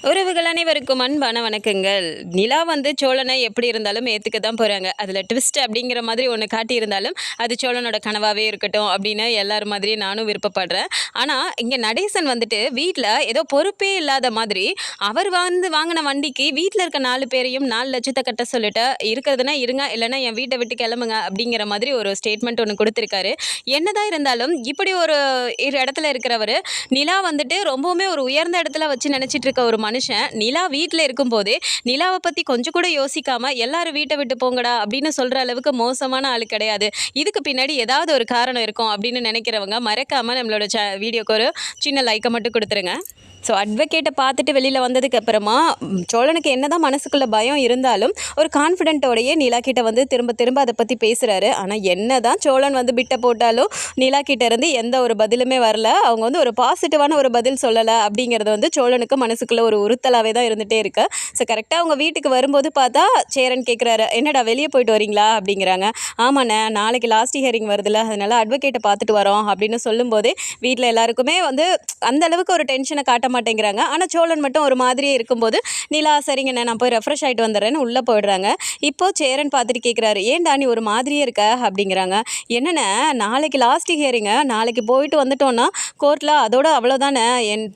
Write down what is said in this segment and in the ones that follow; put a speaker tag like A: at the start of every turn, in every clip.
A: உறவுகள் அனைவருக்கும் அன்பான வணக்கங்கள். நிலா வந்து சோழனை எப்படி இருந்தாலும் ஏத்துக்க தான் போறாங்க. அதுல ட்விஸ்ட் அப்படிங்கிற மாதிரி ஒண்ணு காட்டியிருந்தாலும், அது சோழனோட கனவாவே இருக்கட்டும் அப்படின்னு எல்லார் மாதிரியும் நானும் விருப்பப்படுறேன். ஆனா, இங்க நடேசன் வந்துட்டு வீட்ல ஏதோ பொறுப்பே இல்லாத மாதிரி, அவர் வந்து வாங்குன வண்டிக்கு வீட்ல இருக்க 4 பேரையும் 4,00,000 கட்ட சொல்லிட்டு, இருக்கிறதுனா இருங்க, இல்லன்னா என் வீட்ட விட்டு கிளம்புங்க அப்படிங்கிற மாதிரி ஒரு ஸ்டேட்மெண்ட் ஒண்ணு குடுத்திருக்காரு. என்னதான் இருந்தாலும், இப்படி ஒரு இடத்துல இருக்கிறவரு, நிலா வந்துட்டு ரொம்பவுமே ஒரு உயர்ந்த இடத்துல வச்சு நினைச்சிட்டு இருக்க ஒரு மனுஷன் நிலா வீட்டில் இருக்கும்போதே நிலாவை பற்றி கொஞ்சம் கூட யோசிக்காம எல்லாரும் வீட்டை விட்டு போங்கடா அப்படின்னு சொல்கிற அளவுக்கு மோசமான ஆள் கிடையாது. இதுக்கு பின்னாடி ஏதாவது ஒரு காரணம் இருக்கும் அப்படின்னு நினைக்கிறவங்க மறக்காமல் நம்மளோட வீடியோக்கு ஒரு சின்ன லைக்கை மட்டும் கொடுத்துருங்க. ஸோ அட்வொகேட்டை பார்த்துட்டு வெளியில் வந்ததுக்கு அப்புறமா சோழனுக்கு என்னதான் மனசுக்குள்ள பயம் இருந்தாலும் ஒரு கான்ஃபிடென்ட்டோடையே நிலா கிட்ட வந்து திரும்ப திரும்ப அதை பற்றி பேசுகிறாரு. ஆனால் என்னதான் சோழன் வந்து பிட்டை போட்டாலும் நிலா கிட்ட இருந்து எந்த ஒரு பதிலுமே வரல. அவங்க வந்து ஒரு பாசிட்டிவான ஒரு பதில் சொல்லலை அப்படிங்கிறது வந்து சோழனுக்கு மனசுக்குள்ள ஒரு உறுத்தலாகவே தான் இருந்துகிட்டே இருக்கு. ஸோ கரெக்டாக அவங்க வீட்டுக்கு வரும்போது பார்த்தா சேரன் கேட்குறாரு, என்னடா வெளியே போயிட்டு வரீங்களா அப்படிங்கிறாங்க. ஆமாண்ணே, நாளைக்கு லாஸ்ட் ஹியரிங் வருதுல்ல, அதனால அட்வொகேட்டை பார்த்துட்டு வரோம் அப்படின்னு சொல்லும்போதே வீட்டில் எல்லாருக்குமே வந்து அந்த அளவுக்கு ஒரு டென்ஷனை காட்ட மாட்டேங்கிறாங்க. ஆனால் சோழன் மட்டும் ஒரு மாதிரியே இருக்கும்போது நிலா சரிங்கண்ணே நான் போய் ரெஃப்ரெஷ் ஆகிட்டு வந்துடுறேன்னு உள்ளே போயிடுறாங்க. இப்போ சேரன் பார்த்துட்டு கேட்குறாரு, ஏன்டா நீ ஒரு மாதிரியே இருக்க அப்படிங்கிறாங்க. என்னண்ணே, நாளைக்கு லாஸ்ட் ஹியரிங்க, நாளைக்கு போயிட்டு வந்துட்டோன்னா கோர்ட்டில் அதோட அவ்வளோதானே,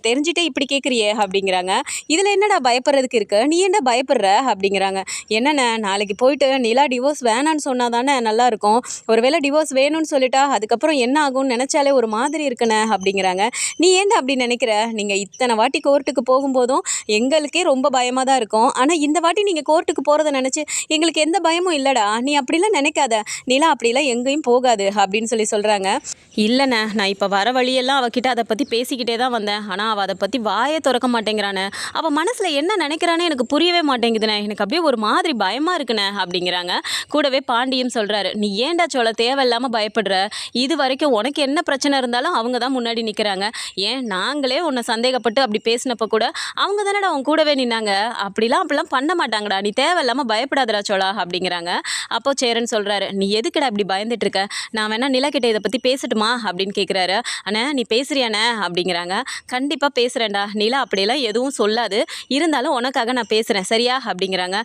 A: தெரிஞ்சுட்டே இப்படி கேட்குறியே அப்படிங்கிறாங்க. இதில் என்னடா பயப்படுறதுக்கு இருக்கு, நீ என்ன பயப்படுற அப்படிங்கிறாங்க. என்னண்ணே, நாளைக்கு போயிட்டு நிலா டிவோர்ஸ் வேணான்னு சொன்னால் தானே நல்லாயிருக்கும், ஒருவேளை டிவோர்ஸ் வேணும்னு சொல்லிட்டா அதுக்கப்புறம் என்ன ஆகும்னு நினச்சாலே ஒரு மாதிரி இருக்குண்ணே அப்படிங்கிறாங்க. நீ ஏன்டா அப்படி நினைக்கிற, நீங்கள் இத்தனை வாட்டி கோர்ட்டுக்கு போகும்போதும் எங்களுக்கே ரொம்ப பயமாக தான் இருக்கும், ஆனால் இந்த வாட்டி நீங்கள் கோர்ட்டுக்கு போகிறத நினச்சி எங்களுக்கு எந்த பயமும் இல்லைடா, நீ அப்படிலாம் நினைக்காத, நிலா அப்படிலாம் எங்கேயும் போகாது அப்படின்னு சொல்கிறாங்க. இல்லைண்ணே, நான் இப்போ வர வழியெல்லாம் அவகிட்ட அதை பற்றி பேசிக்கிட்டே தான் வந்தேன், ஆனால் அவள் அதை பற்றி வாயை திறக்க மாட்டேங்கிறானே, அவள் மனசில் என்ன நினைக்கிறானே எனக்கு புரியவே மாட்டேங்குதுண்ணே, எனக்கு அப்படியே ஒரு மாதிரி பயமாக இருக்குண்ணே அப்படிங்கிறாங்க. கூடவே பாண்டியும் சொல்கிறாரு, நீ ஏன்டா சோழ தேவையில்லாமல் பயப்படுற, இது வரைக்கும் உனக்கு என்ன பிரச்சனை இருந்தாலும் அவங்க தான் முன்னாடி நிற்கிறாங்க, ஏன் நாங்களே உன்னை சந்தேகப்பட்டு அப்படி பேசினப்போ கூட அவங்க தானடா அவங்க கூடவே நின்னாங்க, அப்படிலாம் பண்ண மாட்டாங்கடா, நீ தேவையில்லாமல் பயப்படாதடா சோழா அப்படிங்கிறாங்க. அப்போ சேரன் சொல்கிறாரு, நீ எதுக்குடா இப்படி பயந்துட்டு இருக்க, நான் வேணா நிலக்கிட்ட இதை பற்றி பேசட்டுமா அப்படின்னு கேட்குறாரு. அண்ணா நீ பேசுறியாண்ணே அப்படிங்கிறாங்க. கண்டிப்பாக பேசுகிறேன்டா, நிலா அப்படியெல்லாம் எதுவும் சொல்லாது, இருந்தாலும் உனக்காக நான் பேசுகிறேன் சரியா அப்படிங்கிறாங்க.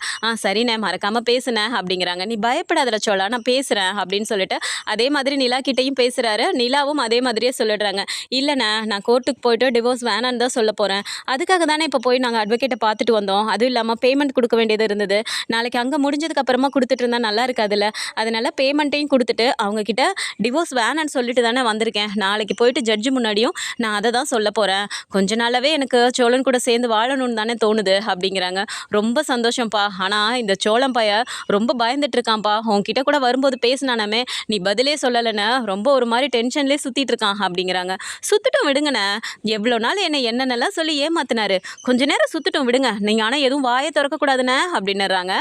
A: சரிண்ணே, மறக்காமல் பேசுனேன் அப்படிங்கிறாங்க. நீ பயப்படாதடா சோழா, நான் பேசுகிறேன் அப்படின்னு சொல்லிட்டு அதே மாதிரி நிலா கிட்டையும் பேசுகிறாரு. நிலாவும் அதே மாதிரியே சொல்லிடுறாங்க. இல்லைண்ணே, நான் கோர்ட்டுக்கு போயிட்டு டிவோர்ஸ் வேணான்னு தான் சொல்ல போகிறேன், அதுக்காக தானே இப்போ போய் நாங்கள் அட்வொகேட்டை பார்த்துட்டு வந்தோம், அதுவும் இல்லாமல் பேமெண்ட் கொடுக்க வேண்டியது இருந்தது, நாளைக்கு அங்கே முடிஞ்சதுக்கு அப்புறமா கொடுத்துட்டு இருந்தால் நல்லா இருக்காதுல்ல, அதனால பேமெண்ட்டையும் கொடுத்துட்டு அவங்கக்கிட்ட டிவோர்ஸ் வேணான்னு சொல்லிட்டு தானே வந்திருக்கேன், நாளைக்கு போயிட்டு ஜட்ஜு முன்னாடியும் நான் அதை தான் சொல்ல போகிறேன், கொஞ்ச நாளாகவே எனக்கு சோழன் கூட சேர்ந்து வாழணும்னு தானே தோணுது அப்படிங்கிறாங்க. ரொம்ப சந்தோஷம்ப்பா, ஆனால் இந்த சோழன் பைய ரொம்ப பயந்துட்டு இருக்கான்ப்பா, உன்கிட்ட கூட வரும்போது பேசினானமே நீ பதிலே சொல்லலைன்னு ரொம்ப ஒரு மாதிரி டென்ஷன்லேயே சுற்றிட்டு இருக்கான் அப்படிங்கிறாங்க. சுற்றிட்டும் விடுங்கண்ணே, எவ்வளோ நாள் என்னென்னலாம் சொல்லி ஏமாத்தினாரு, கொஞ்ச நேரம் சுற்றிட்டும் விடுங்க, நீங்கள் ஆனால் எதுவும் வாயை திறக்கக்கூடாதுண்ணே அப்படின்னுறாங்க.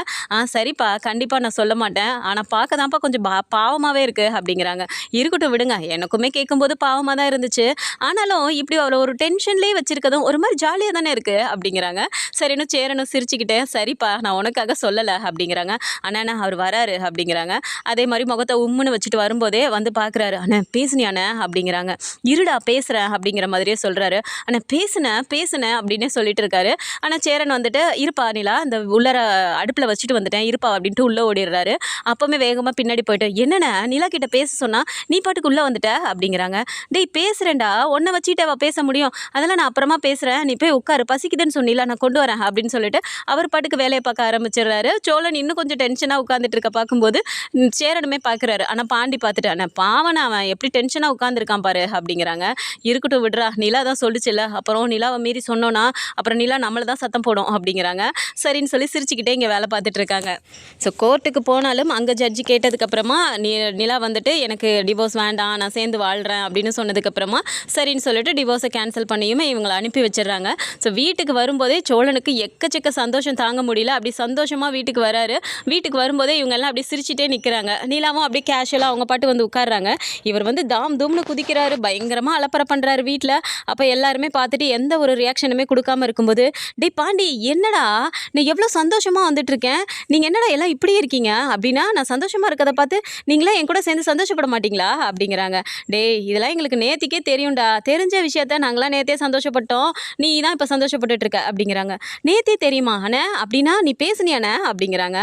A: சரிப்பா, கண்டிப்பாக நான் சொல்ல மாட்டேன், ஆனால் பார்க்க தான்ப்பா கொஞ்சம் பாவமாகவே இருக்குது அப்படிங்கிறாங்க. இருக்கட்டும் விடுங்க, எனக்குமே கேட்கும்போது பாவமாக தான் இருந்துச்சு, ஆனாலும் இப்படி அவரை ஒரு டென்ஷன்லேயே வச்சுருக்கதும் ஒரு மாதிரி ஜாலியாக தானே இருக்குது அப்படிங்கிறாங்க. சரின்னு சேரனும் சிரிச்சுக்கிட்டே, சரிப்பா நான் உனக்காக சொல்லலை அப்படிங்கிறாங்க. அண்ணா அவர் வராரு அப்படிங்கிறாங்க. அதே மாதிரி முகத்தை உம்முன்னு வச்சுட்டு வரும்போதே வந்து பார்க்குறாரு. அண்ணா பேசுனியாண்ணே அப்படிங்கிறாங்க. இருடா பேசுகிறேன் அப்படிங்கிற மாதிரியே சொல்கிறாரு. அண்ணா பேசுனேன் அப்படின்னே சொல்லிட்டு இருக்காரு. ஆனால் சேரன் வந்துட்டு, இருப்பா நிலா, இந்த உள்ளர அடுப்பில் வச்சுட்டு வந்துட்டேன் இருப்பா அப்படின்ட்டு உள்ளே ஓடிடுறாரு. அப்போவுமே வேகமாக பின்னாடி போயிட்டு, என்னண்ணே நிலா கிட்ட பேச சொன்னா நீ பாட்டுக்கு உள்ளே வந்துட்ட அப்படிங்கிறாங்க. டேய் பேசுகிறேன்டா, ஒன்றை வச்சுட்டு அவள் பேச முடியும், அதெல்லாம் நான் அப்புறமா பேசுகிறேன், நீ போய் உட்காரு, பசிக்குதுன்னு சொன்னில நான் கொண்டு வரேன் அப்படின்னு சொல்லிட்டு அவர் பாட்டுக்கு வேலையை பார்க்க ஆரம்பிச்சிடுறாரு. சோழன் இன்னும் கொஞ்சம் டென்ஷனாக உட்காந்துட்டு இருக்க பார்க்கும்போது சேரனுமே பார்க்குறாரு. ஆனால் பாண்டி பார்த்துட்டு, அண்ணா பாவனை அவன் எப்படி டென்ஷனாக உட்காந்துருக்கான் பாரு அப்படிங்கிறாங்க. இருக்கட்டும் விடுறா, நிலா தான் சொல்லிச்சுல்ல, அப்புறம் நிலாவை மீறி சொன்னோன்னா அப்புறம் நிலா நம்மளை தான் சத்தம் போடும் அப்படிங்கிறாங்க. சரின்னு சொல்லி சிரிச்சுக்கிட்டே இங்கே வேலை பார்த்துட்டு இருக்காங்க. ஸோ கோர்ட்டுக்கு போனாலும் அங்கே ஜட்ஜி கேட்டதுக்கப்புறமா நிலா வந்துட்டு எனக்கு டிவோர்ஸ் வேண்டாம், நான் சேர்ந்து வாழ்கிறேன் அப்படின்னு சொன்னதுக்கப்புறமா சரின்னு சொல்லிட்டு டிவோர்ஸை கேன்சல் பண்ணியுமே இவங்களை அனுப்பி வச்சிடுறாங்க. ஸோ வீட்டுக்கு வரும்போதே சோழனுக்கு எக்கச்சக்க சந்தோஷம் தாங்க முடியல. அப்படி சந்தோஷமாக வீட்டுக்கு வராரு. வீட்டுக்கு வரும்போதே இவங்கெல்லாம் அப்படி சிரிச்சுட்டே நிற்கிறாங்க. நிலாவும் அப்படியே கேஷுவலாக அவங்க பாட்டு வந்து உட்காடுறாங்க. இவர் வந்து தாம் தூம்னு குதிக்கிறாரு, பயங்கரமாக அலப்பறை பண்ணுறாரு வீட்டில். அப்போ எல்லாருமே பார்த்துட்டு எந்த ஒரு ரியாக்ஷனுமே கொடுக்காம இருக்கும்போது, டே பாண்டி என்னடா நீ எவ்வளோ சந்தோஷமாக வந்துட்டுருக்கேன், நீங்கள் என்னடா எல்லாம் இப்படி இருக்கீங்க அப்படின்னா, நான் சந்தோஷமாக இருக்கிறத பார்த்து நீங்களாம் என் கூட சேர்ந்து சந்தோஷப்பட மாட்டிங்களா அப்படிங்கிறாங்க. டேய் இதெல்லாம் எங்களுக்கு நேத்திக்கே தெரியும்டா, தெரிஞ்ச விஷயத்த நாங்களாம் நேற்றே சந்தோஷப்பட்டோம், நீ தான் இப்போ சந்தோஷப்பட்டுட்டு போட்டுட்ருக்க அப்படிங்கிறாங்க. நேத்தே தெரியுமா அண்ணே அப்படின்னா நீ பேசுனியாண்ணே அப்படிங்கிறாங்க.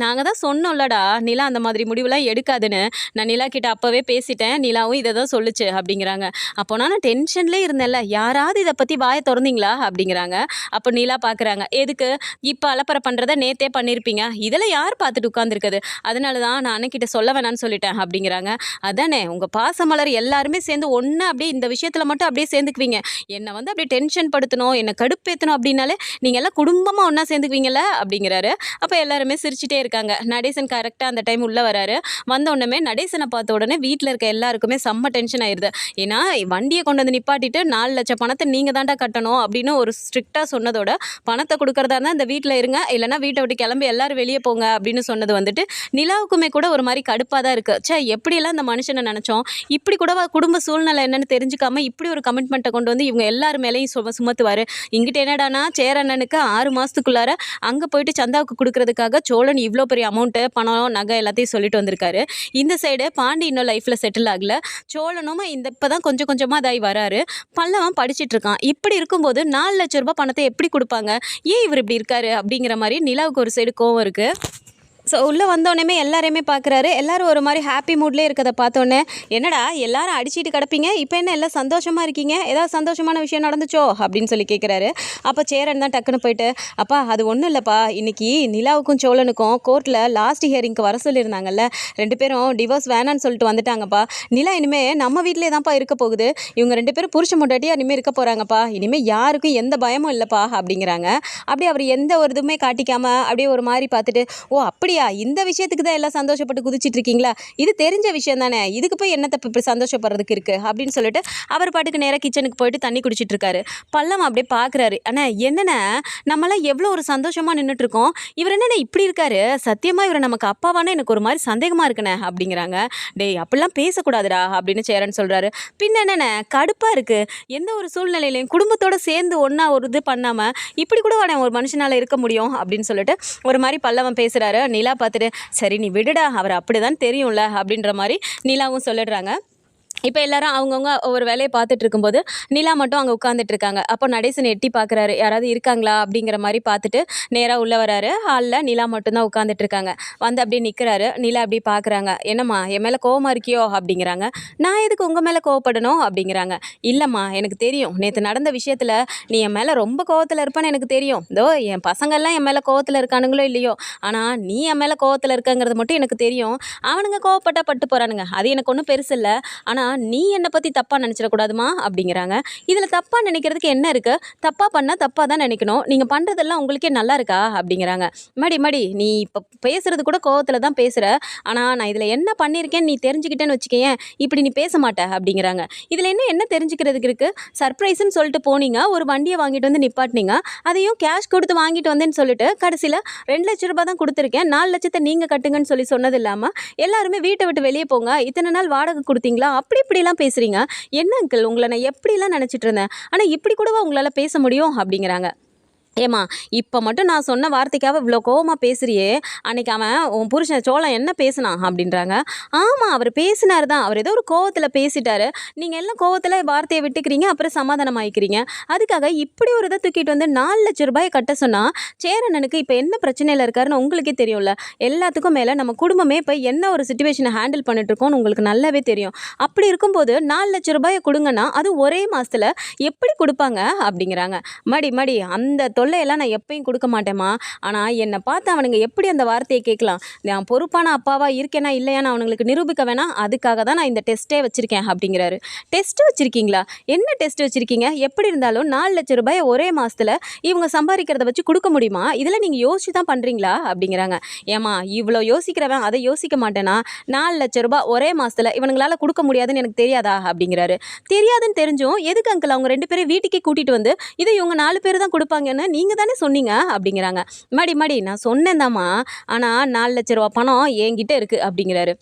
A: நாங்கள் தான் சொன்னோம்லடா நிலா அந்த மாதிரி முடிவுலாம் எடுக்காதுன்னு. நான் நிலா கிட்ட அப்போவே பேசிட்டேன், நிலாவும் இதை தான் சொல்லுச்சு அப்படிங்கிறாங்க. அப்போ நான் டென்ஷன்லேயே இருந்தேன்ல, யாராவது இதை பற்றி வாயை திறந்தீங்களா அப்படிங்கிறாங்க. அப்போ நிலா பார்க்குறாங்க, எதுக்கு இப்போ அலப்பறை பண்ணுறத நேத்தே பண்ணியிருப்பீங்க, இதில் யார் பார்த்துட்டு உட்காந்துருக்குது, அதனால தான் நான் அண்ணன்கிட்ட சொல்ல வேணான்னு சொல்லிட்டேன் அப்படிங்கிறாங்க. அதானே உங்கள் பாசமலர் எல்லாருமே சேர்ந்து ஒன்று அப்படியே இந்த விஷயத்தில் மட்டும் அப்படியே சேர்ந்துக்குவீங்க, என்னை வந்து அப்படியே டென்ஷன் படுத்தணும், என்னை கடுப்பேற்றணும் அப்படின்னாலே நீங்கள் எல்லாம் குடும்பமாக ஒன்றா சேர்ந்துக்குவீங்கல்ல அப்படிங்கிறாரு. அப்போ எல்லாருமே சிரிச்சிட்டே இருக்காங்க. நடேசன் கரெக்டாக அந்த டைம் உள்ளே வராரு. வந்த உடனே நடேசனை பார்த்த உடனே வீட்டில் இருக்க எல்லாருக்குமே செம்ம டென்ஷன் ஆயிடுது. ஏன்னா வண்டியை கொண்டு வந்து நிப்பாட்டிட்டு 4 லட்சம் பணத்தை நீங்கள் தாண்டா கட்டணும் அப்படின்னு ஒரு ஸ்ட்ரிக்டாக சொன்னதோட, பணத்தை கொடுக்குறதா இருந்தால் இந்த வீட்டில் இருங்க, இல்லைனா வீட்டை விட்டு கிளம்பி எல்லாரும் வெளியே போங்க அப்படின்னு சொன்னது வந்துட்டு நிலாவுக்குமே கூட ஒரு மாதிரி கடுப்பாக தான் இருக்குது. எப்படியெல்லாம் இந்த மனுஷனை நினச்சோம், இப்படி கூட குடும்ப சூழ்நிலை என்னன்னு தெரிஞ்சுக்காம இப்படி ஒரு கமிட்மெண்ட்டை கொண்டு வந்து இவங்க எல்லார் மேலேயும் சுமத்துவார். இங்கிட்ட என்னடானா சேரண்ணனுக்கு 6 மாதத்துக்குள்ளார அங்கே போயிட்டு சந்தாவுக்கு கொடுக்கறதுக்காக சோழன் இவ்வளோ பெரிய அமௌண்ட்டு பணம் நகை எல்லாத்தையும் சொல்லிட்டு வந்திருக்காரு. இந்த சைடு பாண்டி இன்னும் லைஃப்பில் செட்டில் ஆகல. சோழனும் இப்போ தான் கொஞ்சம் கொஞ்சமாக இதாகி வராரு. பல்லவன் படிச்சுட்டு இருக்கான். இப்படி இருக்கும்போது 4 லட்ச ரூபாய் பணத்தை எப்படி கொடுப்பாங்க, ஏன் இவர் இப்படி இருக்காரு அப்படிங்கிற மாதிரி நிலாவுக்கு ஒரு சைடு கோவம் இருக்குது. ஸோ உள்ளே வந்தோடனே எல்லாரையுமே பார்க்குறாரு. எல்லோரும் ஒரு மாதிரி ஹாப்பி மூட்லேயே இருக்கிறத பார்த்தோன்னே, என்னடா எல்லாரும் அடிச்சிட்டு கிடப்பீங்க, இப்போ என்ன எல்லாம் சந்தோஷமாக இருக்கீங்க, ஏதாவது சந்தோஷமான விஷயம் நடந்துச்சோ அப்படின்னு சொல்லி கேட்குறாரு. அப்போ சேரன் தான் டக்குன்னு போயிட்டு, அப்பா அது ஒன்றும் இல்லைப்பா, இன்றைக்கி நிலாவுக்கும் சோழனுக்கும் கோர்ட்டில் லாஸ்ட் ஹியரிங்க்கு வர சொல்லியிருந்தாங்கல்ல, 2 பேரும் டிவோர்ஸ் வேணான்னு சொல்லிட்டு வந்துட்டாங்கப்பா. நிலா இனிமேல் நம்ம வீட்டிலே தான்ப்பா இருக்க போகுது, இவங்க 2 பேரும் புருஷ முண்டாட்டியாக இனிமேல் இருக்க போகிறாங்கப்பா, இனிமேல் யாருக்கும் எந்த பயமும் இல்லைப்பா அப்படிங்கிறாங்க. அப்படியே அவர் எந்த ஒரு இதுவுமே காட்டிக்காமல் அப்படியே ஒரு மாதிரி பார்த்துட்டு, ஓ அப்படி இந்த விஷயத்துக்கு தான் எல்லாம் சந்தோஷப்பட்டு குதிச்சிட்டு இருக்கீங்களா, இது தெரிஞ்ச விஷயம் தானே, இதுக்கு போய் என்னத்தை இப்படி சந்தோஷப்படுறதுக்கு இருக்குது அப்படின்னு சொல்லிட்டு அவர் பாட்டுக்கு நேராக கிச்சனுக்கு போயிட்டு தண்ணி குடிச்சிட்டு இருக்காரு. பல்லவன் அப்படியே பார்க்குறாரு, அண்ணா என்னென்ன நம்மளாம் எவ்வளோ ஒரு சந்தோஷமாக நின்றுட்டு இருக்கோம், இவர் என்னென்ன இப்படி இருக்காரு, சத்தியமாக இவர் நமக்கு அப்பாவானா எனக்கு ஒரு மாதிரி சந்தேகமாக இருக்குண்ணே அப்படிங்கிறாங்க. டேய் அப்படிலாம் பேசக்கூடாதுடா அப்படின்னு சேரன் சொல்கிறாரு. பின்ன என்னென்ன கடுப்பாக இருக்குது, எந்த ஒரு சூழ்நிலையிலையும் குடும்பத்தோடு சேர்ந்து ஒன்றா ஒரு இது பண்ணாமல் இப்படி கூட ஒரு மனுஷனால் இருக்க முடியும் அப்படின்னு சொல்லிட்டு ஒரு மாதிரி பல்லவன் பேசுகிறாரு. நிலா பார்த்துட்டு, சரி நீ விடுடா, அவர் அப்படி தான் தெரியும்ல அப்படின்ற மாதிரி நிலாவும் சொல்லிடுறாங்க. இப்போ எல்லாரும் அவங்கவுங்க ஒவ்வொரு வேலையை பார்த்துட்டு இருக்கும்போது நிலா மட்டும் அங்கே உட்காந்துட்டு இருக்காங்க. அப்போ நடேசன் எட்டி பார்க்குறாரு, யாராவது இருக்காங்களா அப்படிங்கிற மாதிரி பார்த்துட்டு நேராக உள்ளே வராரு. ஹாலில் நிலா மட்டும்தான் உட்காந்துட்டு இருக்காங்க. வந்து அப்படியே நிற்கிறாரு. நிலா அப்படி பார்க்குறாங்க, என்னம்மா என் மேலே கோவமாக இருக்கியோ அப்படிங்கிறாங்க. நான் எதுக்கு உங்கள் மேலே கோவப்படணும் அப்படிங்கிறாங்க. இல்லைம்மா எனக்கு தெரியும், நேற்று நடந்த விஷயத்தில் நீ என் மேலே ரொம்ப கோவத்தில் இருப்பான்னு எனக்கு தெரியும். இதோ என் பசங்கள்லாம் என் மேலே கோவத்தில் இருக்கானுங்களோ இல்லையோ, ஆனால் நீ என் மேலே கோவத்தில் இருக்கங்கிறது மட்டும் எனக்கு தெரியும். அவனுங்க கோவப்பட்டா பட்டு போகிறானுங்க, அது எனக்கு ஒன்றும் பெருசு இல்லை, ஆனால் நீ என்னை பற்றி தப்பாக நினச்சிடக்கூடாதுமா அப்படிங்கிறாங்க. இதில் தப்பாக நினைக்கிறதுக்கு என்ன இருக்குது, தப்பாக பண்ணால் தப்பாக தான் நினைக்கணும், நீங்கள் பண்ணுறதெல்லாம் உங்களுக்கே நல்லா இருக்கா அப்படிங்கிறாங்க. மடி நீ இப்போ பேசுகிறது கூட கோவத்தில் தான் பேசுகிற, ஆனால் நான் இதில் என்ன பண்ணியிருக்கேன்னு நீ தெரிஞ்சுக்கிட்டேன்னு வச்சுக்கேன், இப்படி நீ பேச மாட்டே அப்படிங்கிறாங்க. இதில் என்ன தெரிஞ்சுக்கிறதுக்கு இருக்குது, சர்ப்ரைஸ்ன்னு சொல்லிட்டு போனீங்க, ஒரு வண்டியை வாங்கிட்டு வந்து நிப்பாட்டினீங்க, அதையும் கேஷ் கொடுத்து வாங்கிட்டு வந்தேன்னு சொல்லிட்டு கடைசியில் 2 லட்ச ரூபாய் தான் கொடுத்துருக்கேன், 4 லட்சத்தை நீங்கள் கட்டுங்கன்னு சொல்லி சொன்னது இல்லாமல் எல்லாருமே வீட்டை விட்டு வெளியே போங்க, இத்தனை நாள் வாடகை கொடுத்தீங்களா, அப்படி இப்படிலாம் பேசுகிறீங்க, என்ன அங்கிள் உங்களை நான் எப்படிலாம் நினச்சிட்டு இருந்தேன், ஆனால் இப்படி கூடவா உங்களால் பேச முடியும் அப்படிங்கிறாங்க. ஏம்மா இப்போ மட்டும் நான் சொன்ன வார்த்தைக்காக இவ்வளோ கோவமாக பேசுகிறியே, அன்றைக்கி அவன் உன் புருஷன் சோழன் என்ன பேசினான் அப்படின்றாங்க. ஆமாம் அவர் பேசினார் தான், அவர் ஏதோ ஒரு கோவத்தில் பேசிட்டாரு, நீங்கள் எல்லாம் கோவத்தில் வார்த்தையை விட்டுக்கிறீங்க, அப்புறம் சமாதானம் ஆகிக்கிறீங்க, அதுக்காக இப்படி ஒரு இதை தூக்கிட்டு வந்து 4 லட்ச ரூபாயை கட்ட சொன்னால் சேரனனுக்கு இப்போ என்ன பிரச்சனையில் இருக்காருன்னு உங்களுக்கே தெரியும்ல. எல்லாத்துக்கும் மேலே நம்ம குடும்பமே இப்போ என்ன ஒரு சுச்சுவேஷனை ஹேண்டில் பண்ணிட்டுருக்கோன்னு உங்களுக்கு நல்லாவே தெரியும். அப்படி இருக்கும்போது 4 லட்ச ரூபாயை கொடுங்கன்னா அது ஒரே மாதத்தில் எப்படி கொடுப்பாங்க அப்படிங்கிறாங்க. மடி அந்த தொல்லையெல்லாம் நான் எப்பயும் கொடுக்க மாட்டேம்மா, ஆனால் என்னை பார்த்து அவனுங்க எப்படி அந்த வார்த்தையை கேட்கலாம், நான் பொறுப்பான அப்பாவா இருக்கேனா இல்லையான்னு அவனுங்களுக்கு நிரூபிக்க வேணாம், அதுக்காக தான் நான் இந்த டெஸ்ட்டே வச்சுருக்கேன் அப்படிங்கிறாரு. டெஸ்ட் வச்சுருக்கீங்களா, என்ன டெஸ்ட் வச்சுருக்கீங்க, எப்படி இருந்தாலும் 4 லட்ச ரூபாயை ஒரே மாதத்தில் இவங்க சம்பாதிக்கிறத வச்சு கொடுக்க முடியுமா, இதில் நீங்கள் யோசிச்சு தான் பண்ணுறீங்களா அப்படிங்கிறாங்க. ஏம்மா இவ்வளோ யோசிக்கிறவன் அதை யோசிக்க மாட்டேனா, 4 லட்ச ரூபாய் ஒரே மாதத்தில் இவனுங்களால் கொடுக்க முடியாதுன்னு எனக்கு தெரியாதா அப்படிங்கிறாரு. தெரியாதுன்னு தெரிஞ்சும் எதுக்கு அங்கிள் அவங்க 2 பேரும் வீட்டுக்கே கூட்டிகிட்டு வந்து இதை இவங்க 4 பேர் தான் கொடுப்பாங்கன்னு நீங்கள் தானே சொன்னீங்க அப்படிங்கிறாங்க. மடி நான் சொன்னேன் தாம்மா, ஆனால் 4 லட்ச ரூபா பணம் என்கிட்ட இருக்குது அப்படிங்கிறாரு.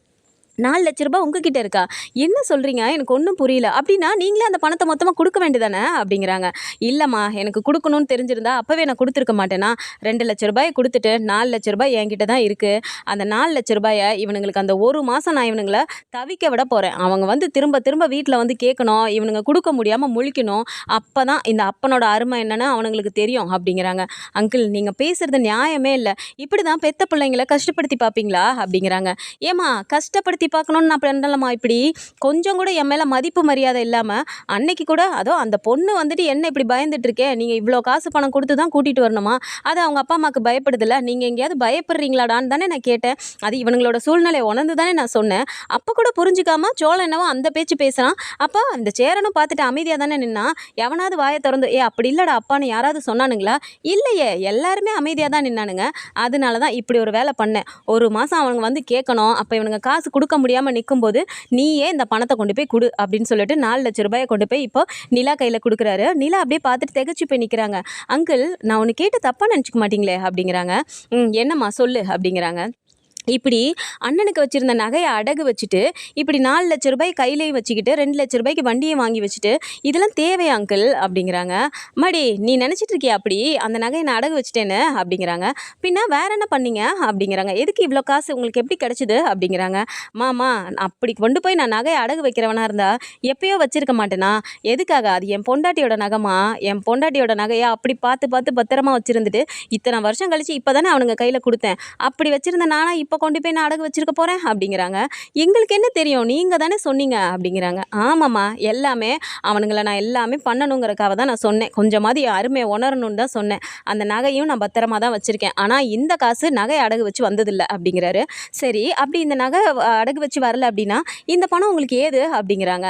A: ரூ. 4,00,000 உங்ககிட்ட இருக்கா? என்ன சொல்றீங்க? எனக்கு ஒண்ணும் புரியல. அப்படின்னா நீங்களே அந்த பணத்த மொத்தமா குடுக்க வேண்டியதானே? அப்படிங்கிறாங்க. இல்லம்மா, எனக்கு குடுக்கணும்னு தெரிஞ்சிருந்தா அப்பவே நான் குடுத்துருக்க மாட்டேனா? ரூ. 2,00,000 குடுத்துட்டு ரூ. 4,00,000 என்கிட்ட தான் இருக்கு. அந்த ரூ. 4,00,000 இவனுங்களுக்கு அந்த 1 மாசம் நான் இவனுங்கள தவிக்க விட போறேன். அவங்க வந்து திரும்ப திரும்ப வீட்ல வந்து கேட்கணும். இவனுங்க குடுக்க முடியாம முழிக்கணும். அப்பதான் இந்த அப்பனோட அருமை என்னன்னு அவனுங்களுக்கு தெரியும் அப்படிங்கிறாங்க. அங்கிள், நீங்க பேசுறது நியாயமே இல்ல. இப்படிதான் பெத்த பிள்ளைங்கள கஷ்டப்படுத்தி பார்ப்பீங்களா? அப்படிங்கிறாங்க. ஏம்மா, கஷ்டப்படுத்தி பார்க்கணும்னு நான் பண்ணலம்மா இப்படி. கொஞ்சம் கூட என் மேல மதிப்பு மரியாதை இல்லாம, அன்னைக்கு கூட அதோ அந்த பொண்ணு வந்துட்டு என்ன இப்படி பயந்துட்டு இருக்கே, நீங்க இவ்ளோ காசு பணம் குடுத்து தான் கூட்டிட்டு வரணுமா? அது அவங்க அப்பா அம்மாக்கு பயப்படுதுல்ல, நீங்க எங்கேயாவது பயப்படுறீங்களாடான்னு தானே நான் கேட்டேன். அது இவனுங்களோட சூழ்நிலைய உணர்ந்து தானே நான் சொன்னேன். அப்ப கூட புரிஞ்சுக்காம சோழன் என்னவோ அந்த பேச்சு பேசுறான். அப்ப இந்த சேரனும் பார்த்துட்டு அமைதியா தானே நின்னான். எவனாவது வாய தொறந்து, அப்படி இல்லடா அப்பான்னு யாராவது சொன்னானுங்களா? இல்லையே, எல்லாருமே அமைதியா தான் நின்னானுங்க. அதனால தான் இப்படி ஒரு வேலை பண்ணேன். 1 மாசம் அவனுங்க வந்து கேட்கணும். அப்ப இவனுங்க காசு குடுக்க முடியாம நிக்கும்போது, நீயே இந்த பணத்த கொண்டு போய் குடு அப்படின்னு சொல்லிட்டு ரூ. 4,00,000 கொண்டு போய் இப்போ நிலா கையில குடுக்குறாரு. நிலா அப்படியே பார்த்துட்டு திகைச்சு போய் நிக்கிறாங்க. அங்கிள், நான் ஒண்ணு கேட்டு தப்பா நினைச்சுக்க மாட்டீங்களே அப்படிங்கிறாங்க. என்னம்மா சொல்லு அப்படிங்கிறாங்க. இப்படி அண்ணனுக்கு வச்சிருந்த நகையை அடகு வச்சுட்டு, இப்படி ரூ. 4,00,000 கையிலேயும் வச்சுக்கிட்டு, ரூ. 2,00,000 வண்டியை வாங்கி வச்சுட்டு, இதெல்லாம் தேவையா அங்கிள் அப்படிங்கிறாங்க. அம்மாடி, நீ நினச்சிட்டு இருக்கியா அப்படி அந்த நகையை நான் அடகு வச்சுட்டேன்னு அப்படிங்கிறாங்க. பின்ன வேற என்ன பண்ணீங்க அப்படிங்கிறாங்க. எதுக்கு இவ்வளோ காசு உங்களுக்கு எப்படி கிடைச்சிது அப்படிங்கிறாங்க. மாமா, அப்படி கொண்டு போய் நான் நகையை அடகு வைக்கிறவனா இருந்தா எப்பயோ வச்சிருக்க மாட்டேனா? எதுக்காக? அது என் பொண்டாட்டியோட நகைமா. என் பொண்டாட்டியோட நகையை அப்படி பார்த்து பார்த்து பத்திரமா வச்சிருந்துட்டு இத்தனை வருஷம் கழிச்சு இப்போ தானே அவனுங்க கையில் கொடுத்தேன். அப்படி வச்சிருந்த நானா இப்போ கொண்டு போய் நான் அடகு வச்சிருக்க போறேன் அப்படிங்கிறாங்க. எங்களுக்கு என்ன தெரியும், நீங்க தானே சொன்னீங்க அப்படிங்கிறாங்க. ஆமாம்மா, எல்லாமே அவனுங்களை நான் எல்லாமே பண்ணணுங்கிறக்காக தான் நான் சொன்னேன். கொஞ்சமாவது என் அருமையை உணரணும்னு தான் சொன்னேன். அந்த நகையும் நான் பத்திரமா தான் வச்சிருக்கேன். ஆனால் இந்த காசு நகை அடகு வச்சு வந்ததில்லை அப்படிங்கிறாரு. சரி, அப்படி இந்த நகை அடகு வச்சு வரல அப்படின்னா இந்த பணம் உங்களுக்கு ஏது அப்படிங்கிறாங்க.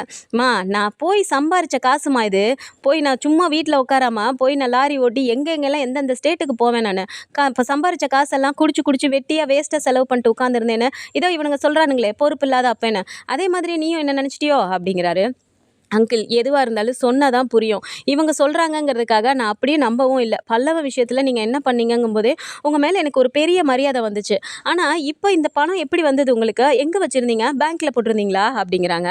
A: நான் போய் சம்பாரிச்ச காசுமா இது. போய் நான் சும்மா வீட்டில் உட்காராம போய் நான் லாரி ஓட்டி எங்கெங்கெல்லாம் எந்தெந்த ஸ்டேட்டுக்கு போவேன் நான். இப்போ சம்பாரிச்ச காசெல்லாம் குடிச்சு குடிச்சு வெட்டியாக வேஸ்ட்டாக செலவு பண்ணிட்டு உட்காந்துருந்தேன்னு இதோ இவனுங்க சொல்கிறானுங்களே பொறுப்பு இல்லாத அப்பேன்னு. அதே மாதிரி நீயும் என்ன நினச்சிட்டியோ அப்படிங்கிறாரு. அங்கிள், எதுவாக இருந்தாலும் சொன்னால் தான் புரியும். இவங்க சொல்கிறாங்கங்கிறதுக்காக நான் அப்படியே நம்பவும் இல்லை. பல்லவ விஷயத்தில் நீங்கள் என்ன பண்ணீங்கங்கும்போதே உங்கள் மேலே எனக்கு ஒரு பெரிய மரியாதை வந்துச்சு. ஆனால் இப்போ இந்த பணம் எப்படி வந்தது உங்களுக்கு? எங்கே வச்சுருந்தீங்க? பேங்க்கில் போட்டிருந்தீங்களா அப்படிங்கிறாங்க.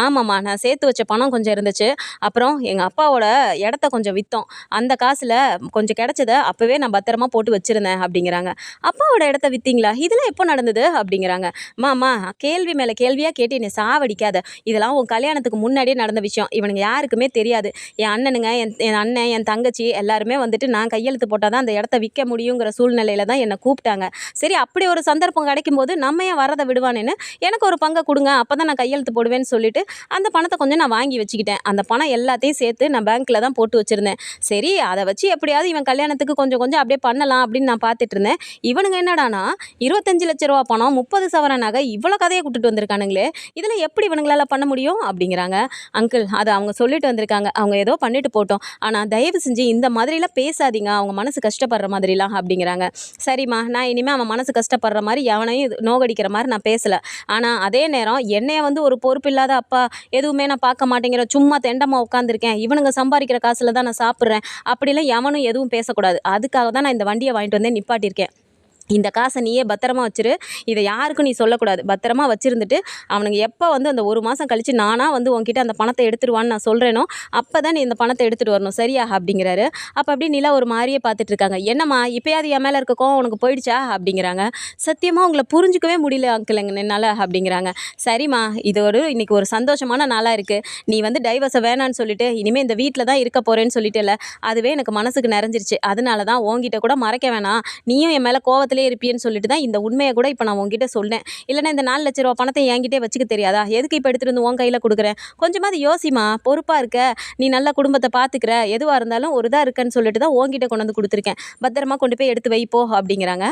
A: ஆமாம்மா, நான் சேர்த்து வச்ச பணம் கொஞ்சம் இருந்துச்சு. அப்புறம் எங்கள் அப்பாவோட இடத்த கொஞ்சம் விற்றோம். அந்த காசில் கொஞ்சம் கிடச்சதை அப்போவே நான் பத்திரமா போட்டு வச்சுருந்தேன் அப்படிங்கிறாங்க. அப்பாவோட இடத்த விற்றீங்களா? இதெல்லாம் எப்போ நடந்தது அப்படிங்கிறாங்க. மாமா, கேள்வி மேலே கேள்வியாக கேட்டு என்னை சாவடிக்காத. இதெல்லாம் உன் கல்யாணத்துக்கு முன்னாடியே நடந்த விஷயம். இவனுங்க யாருக்குமே தெரியாது. என் அண்ணனுங்க, என் அண்ணன், என் தங்கச்சி எல்லாருமே வந்துட்டு நான் கையெழுத்து போட்டால் தான் அந்த இடத்த விற்க முடியுங்கிற சூழ்நிலையில தான் என்னை கூப்பிட்டாங்க. சரி, அப்படி ஒரு சந்தர்ப்பம் கிடைக்கும் போது நம்ம ஏன் வரதை விடுவானேன்னு எனக்கு ஒரு பங்கை கொடுங்க, அப்போ தான் நான் கையெழுத்து போடுவேன்னு சொல்லிட்டு அந்த பணத்தை கொஞ்சம் நான் வாங்கி வச்சுக்கிட்டேன். அந்த பணம் எல்லாத்தையும் சேர்த்து நான் பேங்க்கில் தான் போட்டு வச்சுருந்தேன். சரி, அதை வச்சு எப்படியாவது இவன் கல்யாணத்துக்கு கொஞ்சம் கொஞ்சம் அப்படியே பண்ணலாம் அப்படின்னு நான் பார்த்துட்டு இருந்தேன். இவனுங்க என்னடானா ரூ. 25,00,000 பணம், 30 சவரன் நகை, இவ்வளோ கதையை கூட்டிட்டு வந்திருக்கானுங்களே, இதில் எப்படி இவனுங்களால பண்ண முடியும் அப்படிங்கிறாங்க. அங்கிள், அதை அவங்க சொல்லிட்டு வந்திருக்காங்க. அவங்க ஏதோ பண்ணிட்டு போட்டோம். ஆனால் தயவு செஞ்சு இந்த மாதிரிலாம் பேசாதீங்க, அவங்க மனசு கஷ்டப்படுற மாதிரிலாம் அப்படிங்கிறாங்க. சரிம்மா, நான் இனிமேல் அவன் மனசு கஷ்டப்படுற மாதிரி எவனையும் நோகடிக்கிற மாதிரி நான் பேசலை. ஆனால் அதே நேரம் என்னைய வந்து ஒரு பொறுப்பு இல்லாத அப்பா, எதுவுமே நான் பார்க்க மாட்டேங்கிற, சும்மா தெண்டமாக உட்காந்துருக்கேன், இவனுங்க சம்பாதிக்கிற காசில் தான் நான் சாப்பிட்றேன், அப்படிலாம் எவனும் எதுவும் பேசக்கூடாது. அதுக்காக தான் நான் இந்த வண்டியை வாங்கிட்டு வந்து நிப்பாட்டியிருக்கேன். இந்த காசை நீயே பத்திரமா வச்சிரு. இதை யாருக்கும் நீ சொல்லக்கூடாது. பத்திரமா வச்சிருந்துட்டு அவனுங்க எப்போ வந்து அந்த 1 மாதம் கழிச்சு நானாக வந்து உன்கிட்ட அந்த பணத்தை எடுத்துருவான்னு நான் சொல்கிறேனோ அப்போ தான் நீ இந்த பணத்தை எடுத்துகிட்டு வரணும், சரியா அப்படிங்கிறாரு. அப்போ அப்படியே நிலா ஒரு மாதிரியே பார்த்துட்டு இருக்காங்க. என்னம்மா, இப்போயாவது என் மேலே இருக்க கோவம் உனக்கு போயிடுச்சா அப்படிங்கிறாங்க. சத்தியமாக உங்களை புரிஞ்சுக்கவே முடியல அங்கிள் என்னால் அப்படிங்கிறாங்க. சரிம்மா, இது இன்னைக்கு ஒரு சந்தோஷமான நாளாக இருக்குது. நீ வந்து டைவர்ஸை வேணான்னு சொல்லிட்டு இனிமேல் இந்த வீட்டில் தான் இருக்க போகிறேன்னு சொல்லிட்டேல, அதுவே எனக்கு மனசுக்கு நிறைஞ்சிருச்சு. அதனால தான் உன்கிட்ட கூட மறைக்க வேணாம், நீயும் என் மேலே கோவத்தில் இருப்பியன்னு சொல்லிட்டு தான் இந்த உண்மையை கூட இப்போ நான் உங்ககிட்ட சொன்னேன். இல்லைன்னா இந்த 4,00,000 பணத்தை என்கிட்டே வச்சுக்க தெரியாதா? எதுக்கு இப்போ எடுத்துகிட்டு வந்து உன் கையில் கொடுக்குறேன்? கொஞ்சமாவது யோசிமா, பொறுப்பாக இருக்க, நீ நல்ல குடும்பத்தை பார்த்துக்கிற, எதுவாக இருந்தாலும் ஒரு இதாக இருக்குன்னு சொல்லிட்டு தான் உங்ககிட்ட கொண்டு வந்து கொடுத்துருக்கேன். பத்திரமா கொண்டு போய் எடுத்து வைப்போ அப்படிங்கிறாங்க.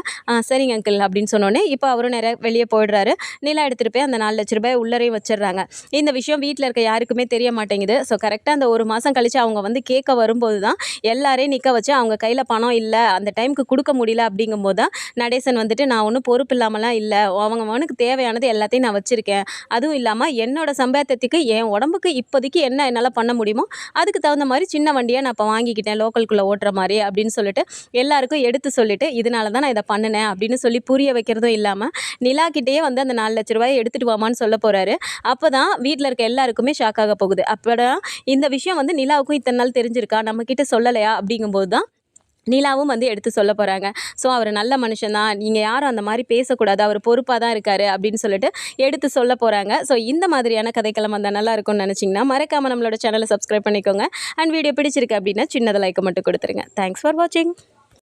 A: சரிங்க அங்கிள் அப்படின்னு சொன்னோன்னே இப்போ அவரும் நிறைய வெளியே போயிடுறாரு. நிலா எடுத்துகிட்டு போய் அந்த 4,00,000 உள்ளரையும் வச்சிடுறாங்க. இந்த விஷயம் வீட்டில் இருக்க யாருக்குமே தெரிய மாட்டேங்குது. ஸோ கரெக்டாக அந்த 1 மாதம் கழிச்சு அவங்க வந்து கேட்க வரும்போது தான் எல்லாரையும் நிற்க வச்சு அவங்க கையில் பணம் இல்லை, அந்த டைமுக்கு கொடுக்க முடியல அப்படிங்கும்போது தான் நடேசன் வந்துட்டு நான் ஒன்றும் பொறுப்பு இல்லாமலாம் இல்லை, அவனுக்கு தேவையானது எல்லாத்தையும் நான் வச்சுருக்கேன், அதுவும் இல்லாமல் என்னோட சம்பாத்தியத்துக்கு என் உடம்புக்கு இப்போதைக்கு என்ன என்னால் பண்ண முடியுமோ அதுக்கு தகுந்த மாதிரி சின்ன வண்டியாக நான் இப்போ வாங்கிக்கிட்டேன் லோக்கலுக்குள்ளே ஓட்டுற மாதிரி அப்படின்னு சொல்லிட்டு எல்லாருக்கும் எடுத்து சொல்லிட்டு இதனால தான் நான் இதை பண்ணினேன் அப்படின்னு சொல்லி புரிய வைக்கிறதும் இல்லாமல் நிலாக்கிட்டேயே வந்து அந்த 4 லட்ச ரூபாயை எடுத்துகிட்டு வாமான்னு சொல்ல போகிறாரு. அப்போ தான் வீட்டில் இருக்க எல்லாருக்குமே ஷாக் ஆக போகுது. அப்போதான் இந்த விஷயம் வந்து நிலாவுக்கும் இத்தனை நாள் தெரிஞ்சிருக்கா, நம்மக்கிட்ட சொல்லலையா அப்படிங்கும்போது தான் நிலாவும் வந்து எடுத்து சொல்ல போகிறாங்க. ஸோ அவர் நல்ல மனுஷன் தான், நீங்கள் யாரும் அந்த மாதிரி பேசக்கூடாது, அவர் பொறுப்பாக தான் இருக்காரு அப்படின்னு சொல்லிட்டு எடுத்து சொல்ல போகிறாங்க. ஸோ இந்த மாதிரியான கதைக்களம் வந்தால் நல்லா இருக்கும்னு நினச்சிங்கன்னா மறக்காமல் நம்மளோட சேனலை சப்ஸ்கிரைப் பண்ணிக்கோங்க. அண்ட் வீடியோ பிடிச்சிருக்கு அப்படின்னா சின்னது லைக்கை மட்டும் கொடுத்துருங்க. தேங்க்ஸ் ஃபார் வாட்சிங்.